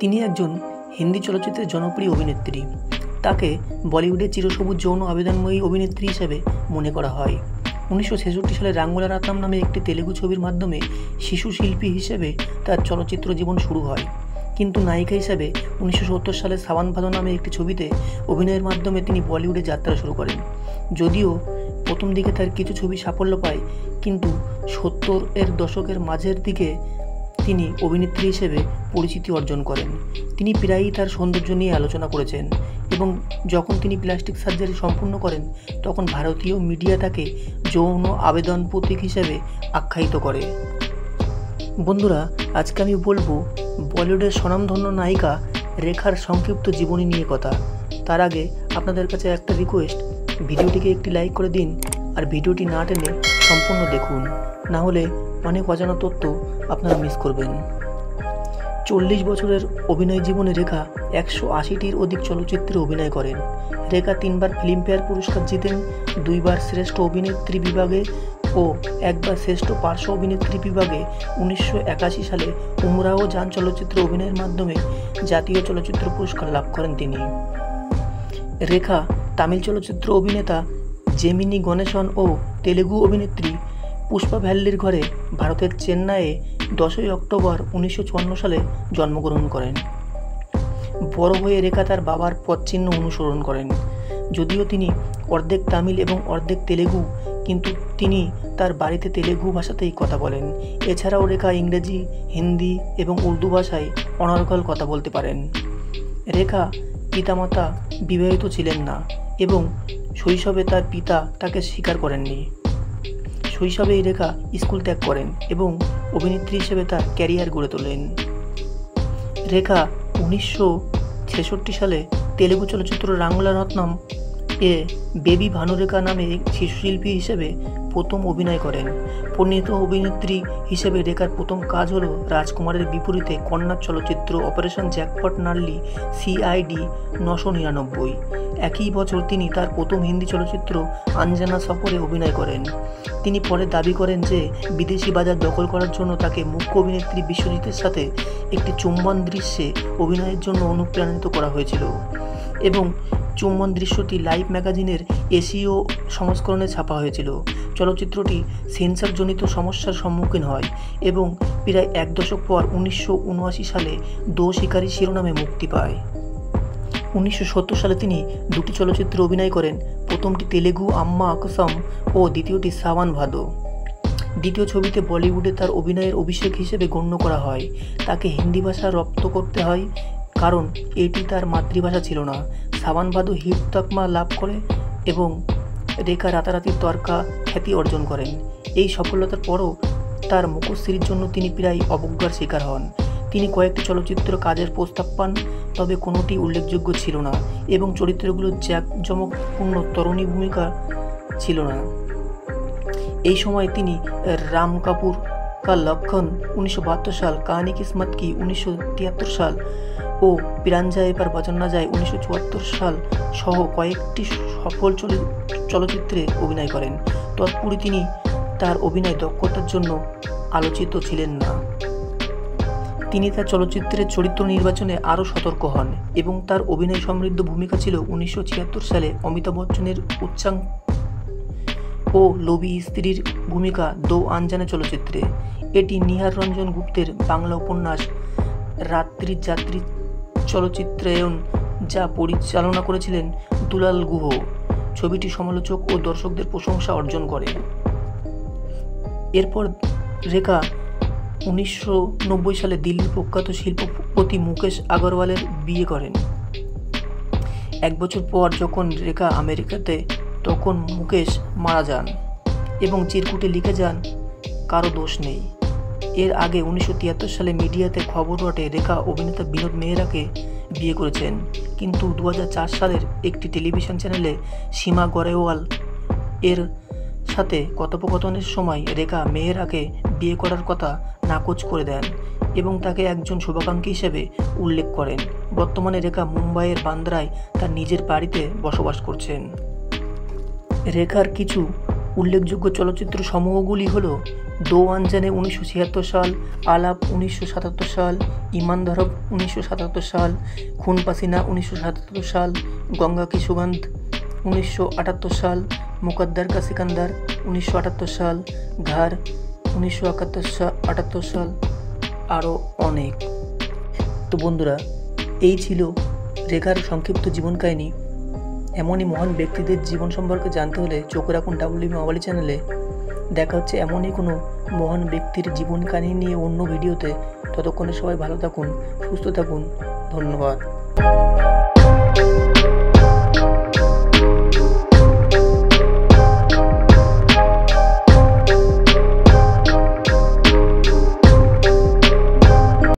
তিনি একজন হিন্দি চলচ্চিত্রের জনপ্রিয় অভিনেত্রী। তাকে বলিউডের চিরসবুজ যৌন আবেদনময়ী অভিনেত্রী হিসেবে মনে করা হয়। 1966 সালে রাঙ্গুলা রাতনাম নামে একটি তেলুগু ছবির মাধ্যমে শিশু শিল্পী হিসেবে তার চলচ্চিত্র জীবন শুরু হয়, কিন্তু নায়িকা হিসেবে 1970 সালে সাওয়ান ভাদো নামে একটি ছবিতে অভিনয়ের মাধ্যমে তিনি বলিউডে যাত্রা শুরু করেন। যদিও প্রথম দিকে তার কিছু ছবি সাফল্য পায়, কিন্তু 70-এর দশকের মাঝের দিকে তিনি অভিনেত্রী হিসেবে পরিচিতি অর্জন করেন। তিনি প্রায়ই তার সৌন্দর্য নিয়ে আলোচনা করেছেন এবং যখন তিনি প্লাস্টিক সার্জারি সম্পূর্ণ করেন তখন ভারতীয় মিডিয়া তাকে যৌন আবেদন প্রতীক হিসেবে আখ্যায়িত করে। বন্ধুরা, আজকে আমি বলবো বলিউডের স্বনামধন্য নায়িকা রেখার সংক্ষিপ্ত জীবনী নিয়ে কথা। তার আগে আপনাদের কাছে একটা রিকোয়েস্ট, ভিডিওটিকে একটি লাইক করে দিন আর ভিডিওটি না টেনে সম্পূর্ণ দেখুন, না হলে অনেক অজানা তথ্য আপনারা মিস করবেন। 40 বছরের অভিনয় জীবনে রেখা 180টির অধিক চলচ্চিত্রে অভিনয় করেন। রেখা 3বার ফিল্মফেয়ার পুরস্কার জিতেন, 2বার শ্রেষ্ঠ অভিনেত্রী বিভাগে ও 1বার শ্রেষ্ঠ পার্শ্ব অভিনেত্রী বিভাগে। 1981 সালে উমরাও জান চলচ্চিত্রে অভিনয়ের মাধ্যমে জাতীয় চলচ্চিত্র পুরস্কার লাভ করেন তিনি। রেখা তামিল চলচ্চিত্র অভিনেতা জেমিনি গণেশন ও তেলুগু অভিনেত্রী পুষ্পা ভ্যাল্লির ঘরে ভারতের চেন্নাইয়ে 10ই অক্টোবর 1954 সালে জন্মগ্রহণ করেন। বড় হয়ে রেখা তার বাবার পদচিহ্ন অনুসরণ করেন। যদিও তিনি অর্ধেক তামিল এবং অর্ধেক তেলুগু, কিন্তু তিনি তার বাড়িতে তেলুগু ভাষাতেই কথা বলেন। এছাড়াও রেখা ইংরেজি, হিন্দি এবং উর্দু ভাষায় অনর্গল কথা বলতে পারেন। রেখা পিতামাতা বিবাহিত ছিলেন না এবং শৈশবে তার পিতা তাকে স্বীকার করেননি। শৈশবেই রেখা স্কুল ত্যাগ করেন এবং অভিনেত্রী হিসেবে তার ক্যারিয়ার গড়ে তোলেন। রেখা 1966 সালে তেলুগু চলচ্চিত্র রাঙ্গুলা রত্নম এ বেবি ভানুরেখা নামে শিশু শিল্পী হিসেবে প্রথম অভিনয় করেন। পরিণত অভিনেত্রী হিসেবে রেখার প্রথম কাজ হল রাজকুমারের বিপরীতে কন্নড় চলচ্চিত্র অপারেশন জ্যাকপট নার্লি CID 999। একই বছর তিনি তার প্রথম হিন্দি চলচ্চিত্র আঞ্জানা সফরে অভিনয় করেন। তিনি পরে দাবি করেন যে বিদেশি বাজার দখল করার জন্য তাকে মুখ্য অভিনেত্রী বিশ্বজিতের সাথে একটি চুম্বন দৃশ্যে অভিনয়ের জন্য অনুপ্রাণিত করা হয়েছিল এবং চুম্বন দৃশ্যটি লাইফ ম্যাগাজিনের এশীয় সংস্করণে ছাপা হয়েছিল। চলচ্চিত্রটি সেন্সরজনিত সমস্যার সম্মুখীন হয় এবং প্রায় এক দশক পর 1979 সালে দো শিকারী শিরোনামে মুক্তি পায়। 1970 সালে তিনি দুটি চলচ্চিত্রে অভিনয় করেন, প্রথমটি তেলুগু আম্মা আকসম ও দ্বিতীয়টি সাওয়ান ভাদো। দ্বিতীয় ছবিতে বলিউডে তার অভিনয়ের অভিষেক হিসেবে গণ্য করা হয়। তাকে হিন্দি ভাষা রপ্ত করতে হয় কারণ এটি তার মাতৃভাষা ছিল না। সাওয়ান ভাদো হিট তকমা লাভ করে এবং রেখা রাতারাতি তর্কা খ্যাতি অর্জন করেন। এই সফলতার পরও তার মুখশ্রীর জন্য তিনি প্রায় অবজ্ঞার শিকার হন। তিনি কয়েকটি চলচ্চিত্র কাজের প্রস্তাব পান, তবে কোনোটি উল্লেখযোগ্য ছিল না এবং চরিত্রগুলো জাঁকজমকপূর্ণ তরুণী ভূমিকা ছিল না। এই সময় তিনি রাম কাপুর কা লক্ষণ 1972 সাল, কাহানি কিসমত কি 1973 সাল ও পিরাঞ্জা এবার বাজার না যায় 1974 সাল সহ কয়েকটি সফল চলচ্চিত্রে অভিনয় করেন। তৎপূর্বে তিনি তার অভিনয় দক্ষতার জন্য আলোচিত ছিলেন না। তিনি তার চলচ্চিত্রের চরিত্র নির্বাচনে আরও সতর্ক হন এবং তার অভিনয় সমৃদ্ধ ভূমিকা ছিল 1976 সালে অমিতাভ বচ্চনের উচ্চাঙ্গ ও লোভী স্ত্রীর ভূমিকা দো আনজানে চলচ্চিত্রে। এটি নিহার রঞ্জন গুপ্তের বাংলা উপন্যাস রাত্রির যাত্রী চলচ্চিত্রায়ন, যা পরিচালনা করেছিলেন দুলাল গুহ। ছবিটি সমালোচক ও দর্শকদের প্রশংসা অর্জন করে। এরপর রেখা 1990 সালে দিল্লির প্রখ্যাত শিল্পপতি মুকেশ আগরওয়ালের বিয়ে করেন। এক বছর পর যখন রেখা আমেরিকাতে, তখন মুকেশ মারা যান এবং চিরকুটে লিখে যান, কারো দোষ নেই। এর আগে 1973 সালে মিডিয়াতে খবর ওঠে রেখা অভিনেতা বিনোদ মেহরাকে বিয়ে করেছেন, কিন্তু 2004 সালের একটি টেলিভিশন চ্যানেলে সীমা গরেওয়াল এর সাথে কথোপকথনের সময় রেখা মেহরাকে বিয়ে করার কথা নাকচ করে দেন এবং তাকে একজন শুভাকাঙ্ক্ষী হিসেবে উল্লেখ করেন। বর্তমানে রেখা মুম্বাইয়ের বান্দ্রায় তার নিজের বাড়িতে বসবাস করছেন। রেখার কিছু উল্লেখযোগ্য চলচ্চিত্র সমূহগুলি হল দো আনজানে 1976 সাল, আলাপ 1977 সাল, ইমান ধরব 1977 সাল, খুন পাসিনা 1977 সাল, গঙ্গা কি সুগন্ধ 1978 সাল, মুকদ্দর কা সিকান্দার 1978 সাল, ঘর 1978 সাল, আরও অনেক। তো বন্ধুরা, এই ছিল রেখার সংক্ষিপ্ত জীবন কাহিনী। এমনই মহান ব্যক্তিদের জীবন সম্পর্কে জানতে হলে চোখ রাখুন WB মাওয়ালি চ্যানেলে। দেখা হচ্ছে এমনই কোনো মহান ব্যক্তির জীবন কাহিনী নিয়ে অন্য ভিডিওতে। ততক্ষণে সবাই ভালো থাকুন, সুস্থ থাকুন। ধন্যবাদ।